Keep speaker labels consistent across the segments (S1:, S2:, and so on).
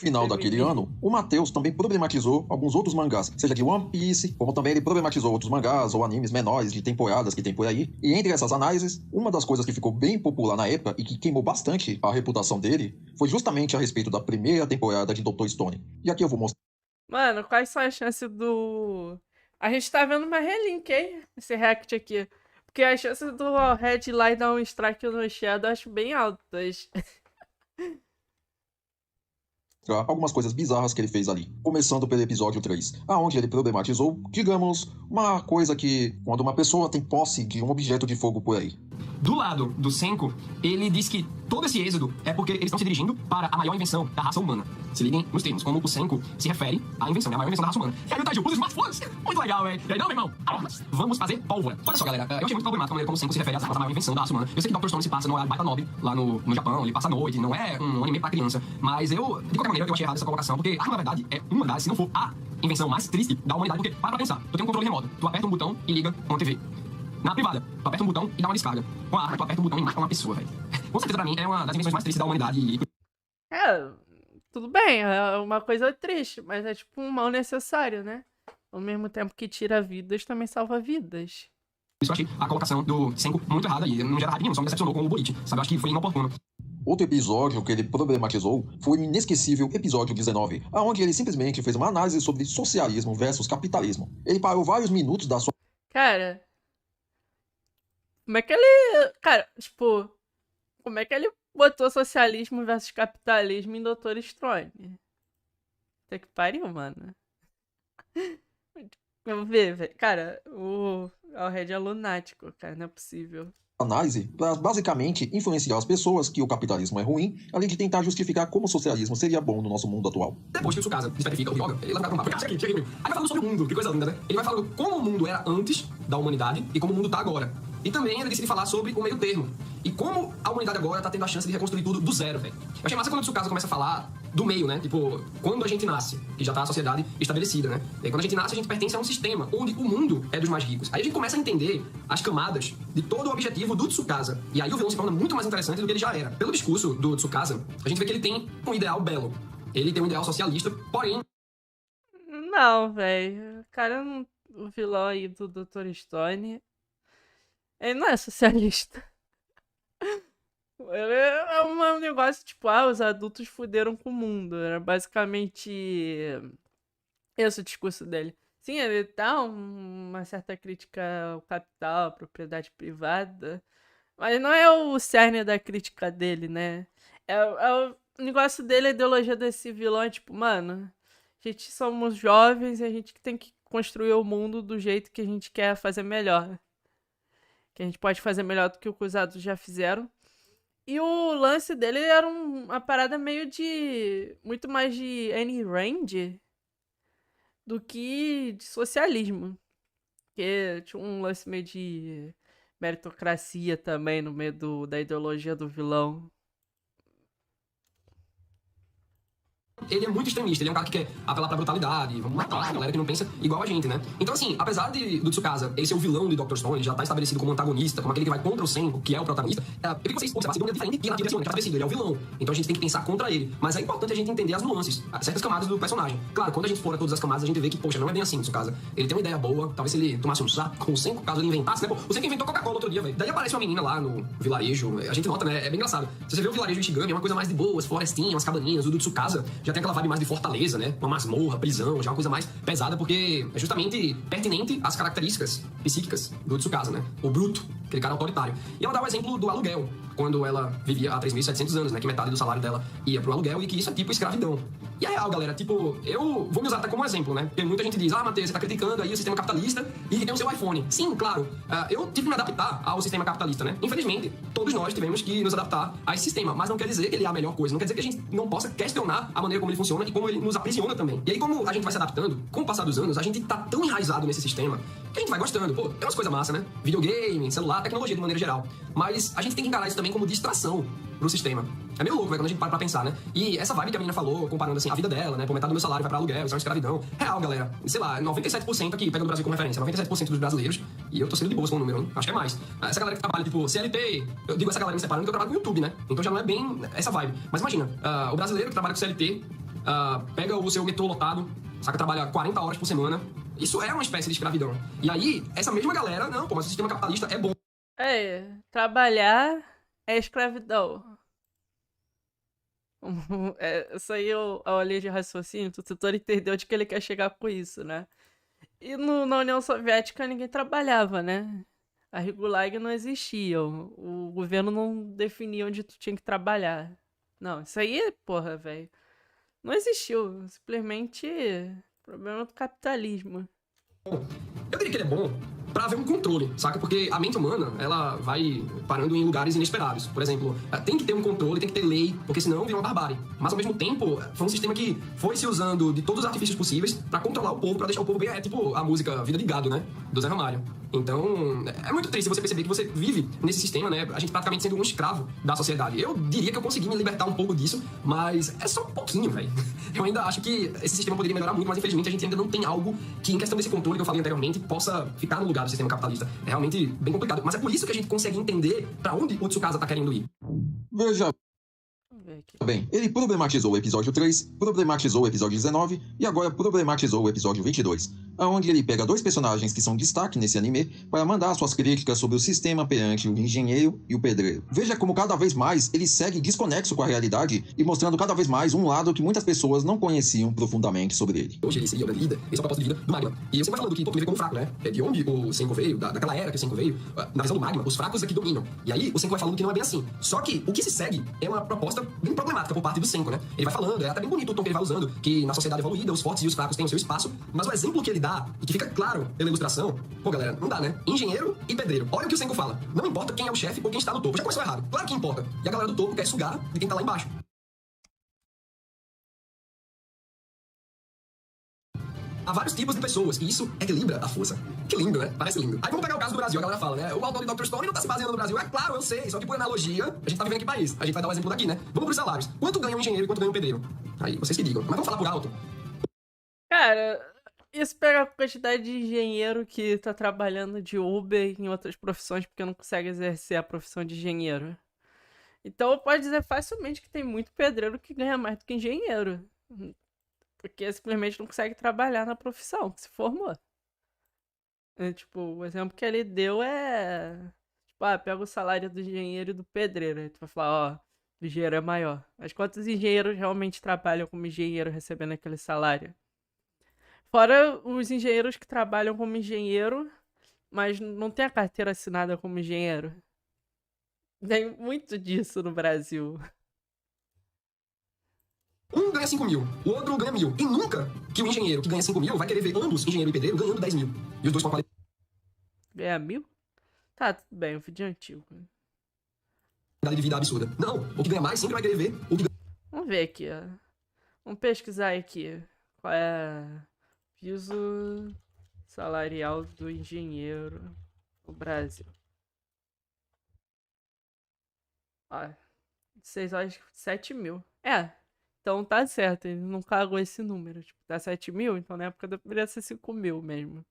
S1: final daquele ano, o Matheus também problematizou alguns outros mangás, seja de One Piece, como também ele problematizou outros mangás ou animes menores de temporadas que tem por aí. E entre essas análises, uma das coisas que ficou bem popular na época e que queimou bastante a reputação dele foi justamente a respeito da primeira temporada de Dr. Stone. E aqui eu vou mostrar.
S2: Mano, quais são as chances do... A gente tá vendo uma relink, hein? Esse react aqui. Porque as chances do Red lá e dar um strike no Shadow eu acho bem altas.
S1: Algumas coisas bizarras que ele fez ali. Começando pelo episódio 3, aonde ele problematizou, digamos, uma coisa que quando uma pessoa tem posse de um objeto de fogo por aí.
S3: Do lado do Senko, ele diz que todo esse êxodo é porque eles estão se dirigindo para a maior invenção da raça humana. Se liguem nos termos, como o Senko se refere à invenção, né? A maior invenção da raça humana. E aí o Taiju, os smartphones! Muito legal, velho. E aí, não, meu irmão, vamos fazer pólvora. Olha só, galera, eu achei muito problemático a maneira como o Senko se refere à maior invenção da raça humana. Eu sei que Dr. Stone se passa no horário baita nobre, lá no Japão, ele passa a noite, não é um anime pra criança. Mas eu, de qualquer maneira, eu achei errado essa colocação, porque na verdade, é uma das, se não for a invenção mais triste da humanidade, porque, para pensar, tu tem um controle remoto, tu aperta um botão e liga uma TV. Na privada, tu aperta um botão e dá uma descarga. Com a arma, tu aperta um botão e mata uma pessoa, velho. Com certeza, pra mim, é uma das invenções mais tristes da humanidade.
S2: É, tudo bem, é uma coisa triste, mas é tipo um mal necessário, né? Ao mesmo tempo que tira vidas, também salva vidas.
S3: Isso eu achei a colocação do Senko muito errada e não gera raiva nenhum, só me decepcionou com o Boliche, sabe? Eu acho que foi inoportuno.
S1: Outro episódio que ele problematizou foi o inesquecível episódio 19, aonde ele simplesmente fez uma análise sobre socialismo versus capitalismo. Ele parou vários minutos da sua...
S2: Cara, como é que ele... Cara, tipo, como é que ele botou socialismo versus capitalismo em Dr. Stone? Até que pariu, mano. Vamos ver, velho. Cara, o Red é lunático, cara, não é possível.
S1: Análise para basicamente influenciar as pessoas que o capitalismo é ruim, além de tentar justificar como o socialismo seria bom no nosso mundo atual.
S3: Depois que o Tsukasa especifica o yoga, ele vai pra um papo. Chega aqui. Aí vai falando sobre o mundo, que coisa linda, né? Ele vai falando como o mundo era antes da humanidade e como o mundo tá agora. E também ele decide falar sobre o meio termo. E como a humanidade agora tá tendo a chance de reconstruir tudo do zero, velho. Eu achei massa quando o Tsukasa começa a falar do meio, né? Tipo, quando a gente nasce, que já tá a sociedade estabelecida, né? E aí, quando a gente nasce, a gente pertence a um sistema onde o mundo é dos mais ricos. Aí a gente começa a entender as camadas de todo o objetivo do Tsukasa. E aí o vilão se torna muito mais interessante do que ele já era. Pelo discurso do Tsukasa, a gente vê que ele tem um ideal belo. Ele tem um ideal socialista, porém...
S2: Não, velho. Cara, o vilão aí do Dr. Stone... Ele não é socialista. Ele é um negócio tipo, os adultos fuderam com o mundo. Era basicamente esse o discurso dele. Sim, ele tá uma certa crítica ao capital, à propriedade privada. Mas não é o cerne da crítica dele, né? O negócio dele, a ideologia desse vilão é tipo, mano, a gente somos jovens e a gente tem que construir o mundo do jeito que a gente quer fazer melhor. Que a gente pode fazer melhor do que o que os adultos já fizeram. E o lance dele era uma parada meio de... muito mais de Ayn Rand do que de socialismo. Porque tinha um lance meio de meritocracia também no meio da ideologia do vilão.
S3: Ele é muito extremista, ele é um cara que quer apelar pra brutalidade, vamos matar a galera que não pensa igual a gente, né? Então, assim, apesar do Tsukasa ele ser o vilão de Dr. Stone, ele já tá estabelecido como antagonista, como aquele que vai contra o Senko, que é o protagonista, eu queria que vocês observassem de uma maneira diferente e nativa desse momento, já estabelecido, ele é o vilão. Então a gente tem que pensar contra ele. Mas é importante a gente entender as nuances, certas camadas do personagem. Claro, quando a gente explora todas as camadas, a gente vê que, poxa, não é bem assim, Tsukasa. Ele tem uma ideia boa, talvez se ele tomasse um saco com o Senko, caso ele inventasse, né? Pô, o Senko inventou Coca-Cola outro dia, velho. Daí aparece uma menina lá no vilarejo, a gente nota, né? É bem engraçado. Se você vê o vilarejo de Ishigami, é uma coisa mais de boas, florestinhas, umas cabaninhas. O do Tsukasa já tem aquela vibe mais de fortaleza, né? Uma masmorra, prisão, já uma coisa mais pesada, porque é justamente pertinente às características psíquicas do Tsukasa, né? O bruto, aquele cara autoritário. E ela dá o exemplo do aluguel, quando ela vivia há 3.700 anos, né? Que metade do salário dela ia pro aluguel e que isso é tipo escravidão. E é real, galera, tipo, eu vou me usar até como exemplo, né? Porque muita gente diz, Matheus, você tá criticando aí o sistema capitalista e que tem o seu iPhone. Sim, claro, eu tive que me adaptar ao sistema capitalista, né? Infelizmente, todos nós tivemos que nos adaptar a esse sistema, mas não quer dizer que ele é a melhor coisa, não quer dizer que a gente não possa questionar a maneira como ele funciona e como ele nos aprisiona também. E aí, como a gente vai se adaptando, com o passar dos anos, a gente tá tão enraizado nesse sistema que a gente vai gostando. Pô, tem umas coisas massas, né? Videogame, celular, tecnologia de maneira geral. Mas a gente tem que encarar isso também como distração pro sistema. É meio louco, velho, quando a gente para pra pensar, né? E essa vibe que a menina falou, comparando assim a vida dela, né? Por metade do meu salário vai pra aluguel, isso é uma escravidão. Real, galera. Sei lá, 97% aqui, pegando o Brasil como referência, 97% dos brasileiros, e eu tô sendo de boas com o número, hein? Acho que é mais. Essa galera que trabalha, tipo, CLT, eu digo essa galera me separando porque eu trabalho com YouTube, né? Então já não é bem essa vibe. Mas imagina, o brasileiro que trabalha com CLT, pega o seu metrô lotado, saca, trabalha 40 horas por semana. Isso é uma espécie de escravidão. E aí, essa mesma galera, não, pô, mas o sistema capitalista é bom.
S2: Trabalhar é escravidão. Isso aí é a linha de raciocínio, o tutor entendeu de que ele quer chegar com isso, né? E na União Soviética ninguém trabalhava, né? A Gulag não existia, o governo não definia onde tu tinha que trabalhar. Não, isso aí, porra, velho, não existiu, simplesmente problema do capitalismo.
S3: Eu diria que ele é bom pra haver um controle, saca? Porque a mente humana, ela vai parando em lugares inesperados. Por exemplo, tem que ter um controle, tem que ter lei, porque senão vira uma barbárie. Mas ao mesmo tempo, foi um sistema que foi se usando de todos os artifícios possíveis pra controlar o povo, pra deixar o povo bem, tipo a música Vida de Gado, né? Do Zé Ramalho. Então, é muito triste você perceber que você vive nesse sistema, né? A gente praticamente sendo um escravo da sociedade. Eu diria que eu consegui me libertar um pouco disso, mas é só um pouquinho, velho. Eu ainda acho que esse sistema poderia melhorar muito, mas infelizmente a gente ainda não tem algo que, em questão desse controle que eu falei anteriormente, possa ficar no lugar do sistema capitalista. É realmente bem complicado. Mas é por isso que a gente consegue entender pra onde o Tsukasa tá querendo ir.
S1: Veja bem, ele problematizou o episódio 3, problematizou o episódio 19 e agora problematizou o episódio 22, onde ele pega dois personagens que são destaque nesse anime para mandar suas críticas sobre o sistema perante o engenheiro e o pedreiro. Veja como cada vez mais ele segue desconexo com a realidade e mostrando cada vez mais um lado que muitas pessoas não conheciam profundamente sobre ele.
S3: Hoje ele seria o líder, esse é o propósito de vida do Magma. E eu sempre falando que, pô, tu me vê como fraco, né? É de onde o Senko veio, daquela era que o Senko veio, na visão do Magma, os fracos aqui dominam. E aí o Senko vai falando que não é bem assim. Só que o que se segue é uma proposta bem problemática por parte do Senko, né? Ele vai falando, é até bem bonito o tom que ele vai usando, que na sociedade evoluída os fortes e os fracos têm o seu espaço, mas o exemplo que ele dá, e que fica claro pela ilustração, pô galera, não dá, né? Engenheiro e pedreiro. Olha o que o Senko fala. Não importa quem é o chefe ou quem está no topo. Já começou errado. Claro que importa. E a galera do topo quer sugar de quem tá lá embaixo. Há vários tipos de pessoas, e isso equilibra a força. Que lindo, né? Parece lindo. Aí vamos pegar o caso do Brasil, a galera fala, né? O autor de Dr. Stone não tá se baseando no Brasil. É claro, eu sei, só que por analogia, a gente tá vivendo em que país? A gente vai dar um exemplo daqui, né? Vamos pros salários. Quanto ganha um engenheiro e quanto ganha um pedreiro? Aí, vocês que digam. Mas vamos falar por alto.
S2: Cara, isso pega a quantidade de engenheiro que tá trabalhando de Uber em outras profissões porque não consegue exercer a profissão de engenheiro. Então pode dizer facilmente que tem muito pedreiro que ganha mais do que engenheiro. Porque simplesmente não consegue trabalhar na profissão que se formou. Tipo, o exemplo que ele deu é... Tipo, pega o salário do engenheiro e do pedreiro. Aí tu vai falar, ó, o engenheiro é maior. Mas quantos engenheiros realmente trabalham como engenheiro recebendo aquele salário? Fora os engenheiros que trabalham como engenheiro, mas não tem a carteira assinada como engenheiro. Tem muito disso no Brasil.
S3: Um ganha 5 mil, o outro ganha 1.000. E nunca que o engenheiro que ganha 5 mil vai querer ver ambos, engenheiro e pedreiro, ganhando 10 mil. E os dois com a qualidade
S2: Ganha 1.000? Tá, tudo bem, um vídeo antigo.
S3: de vida absurda. Não, o que ganha mais sempre vai querer ver o que
S2: Vamos ver aqui, ó. Vamos pesquisar aqui. Qual é o piso salarial do engenheiro no Brasil? Ó, 6 horas, 7 mil. Então tá certo, ele não cagou esse número. Tipo, tá 7 mil, então na época deveria ser 5 mil mesmo.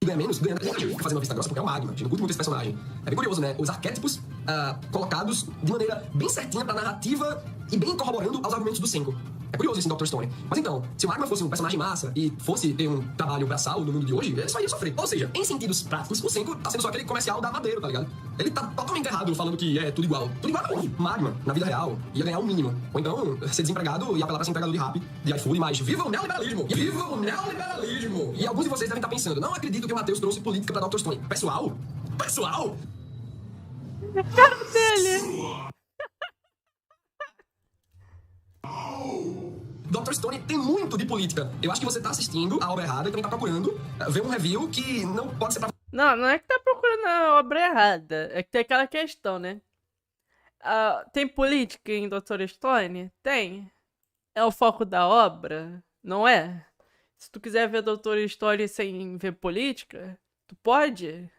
S3: ganha menos, ganha fazendo uma vista grossa porque é o Magma. A gente não curte muito esse personagem. É bem curioso, né? Os arquétipos colocados de maneira bem certinha pra narrativa e bem corroborando aos argumentos do Senko. É curioso isso em Dr. Stone. Mas então, se o Magma fosse um personagem massa e fosse ter um trabalho braçal no mundo de hoje, ele só ia sofrer. Ou seja, em sentidos práticos, o Senko tá sendo só aquele comercial da Madeira, tá ligado? Ele tá totalmente errado falando que é tudo igual. Tudo igual não. Magma, na vida real, ia ganhar o mínimo. Ou então, ser desempregado e apelar pra ser empregador de rap, de iFood, mas viva o neoliberalismo! Viva o neoliberalismo! E alguns de vocês devem estar pensando, não acredito que o Matheus trouxe política pra Dr. Stone. Pessoal!
S2: Cara dele!
S3: Dr. Stone tem muito de política. Eu acho que você tá assistindo a obra errada e também tá procurando ver um review que não pode ser pra...
S2: Não é que tá procurando a obra errada. É que tem aquela questão, né? Tem política em Dr. Stone? Tem. É o foco da obra? Não é? Se tu quiser ver Dr. Stone sem ver política, tu pode.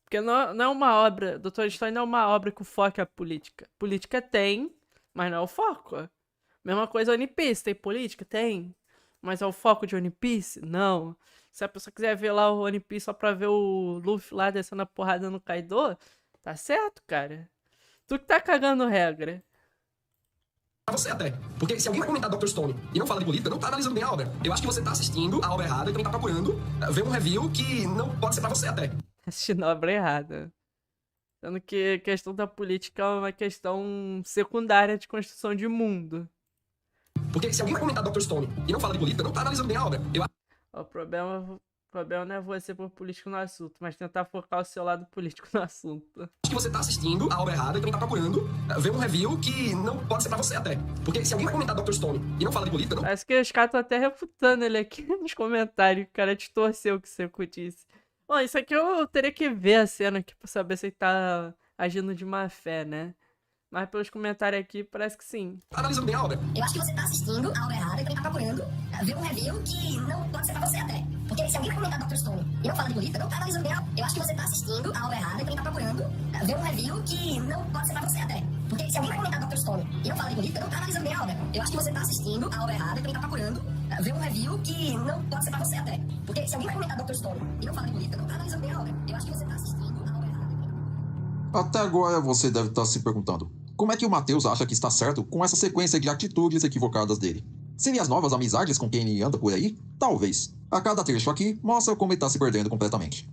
S2: Porque não é uma obra... Dr. Stone não é uma obra que o foco é a política. Política tem, mas não é o foco. Mesma coisa One Piece, tem política? Tem. Mas é o foco de One Piece? Não. Se a pessoa quiser ver lá o One Piece só pra ver o Luffy lá descendo a porrada no Kaido, tá certo, cara. Tu que tá cagando regra.
S3: pra você até. Porque se alguém vai comentar Dr. Stone e não fala de política, não tá analisando bem a obra. Eu acho que você tá assistindo a obra errada e também tá procurando ver um review que não pode ser pra você até.
S2: Assistindo a obra errada. Sendo que a questão da política é uma questão secundária de construção de mundo.
S3: Porque se alguém vai comentar Dr. Stone e não fala de política, não tá analisando bem a obra. Eu
S2: O problema não é você pôr político no assunto, mas tentar focar o seu lado político no assunto.
S3: acho que você tá assistindo a obra errada e também tá procurando ver um review que não pode ser pra você até. Porque se alguém vai comentar Dr. Stone e não fala de política, não
S2: Parece que os caras estão até refutando ele aqui nos comentários. O cara distorceu o que você disse. Bom, isso aqui eu teria que ver a cena aqui pra saber se ele tá agindo de má fé, né? Mas pelos comentários aqui, parece que sim.
S3: tá analisando bem a obra.
S4: Eu acho que você tá assistindo a obra errada e também tá procurando ver um review que não pode ser pra você até. Porque se alguém vai comentar Dr. Stone e não fala de política, não tá analisando bem a obra. Eu acho que você tá assistindo a obra errada e também tá procurando ver um review que não pode ser pra você até. Porque se alguém vai comentar Dr. Stone e não fala de política, não tá analisando bem a obra. Eu acho que você tá assistindo a obra errada e também tá procurando ver um review que não pode ser pra você até. Porque se alguém vai comentar Dr. Stone e não fala de política, não tá analisando bem a obra. Eu acho que você tá assistindo a obra errada.
S1: Até agora você deve estar se perguntando: como é que o Matheus acha que está certo com essa sequência de atitudes equivocadas dele? Seriam as novas amizades com quem ele anda por aí? Talvez. A cada trecho aqui mostra como ele está se perdendo completamente.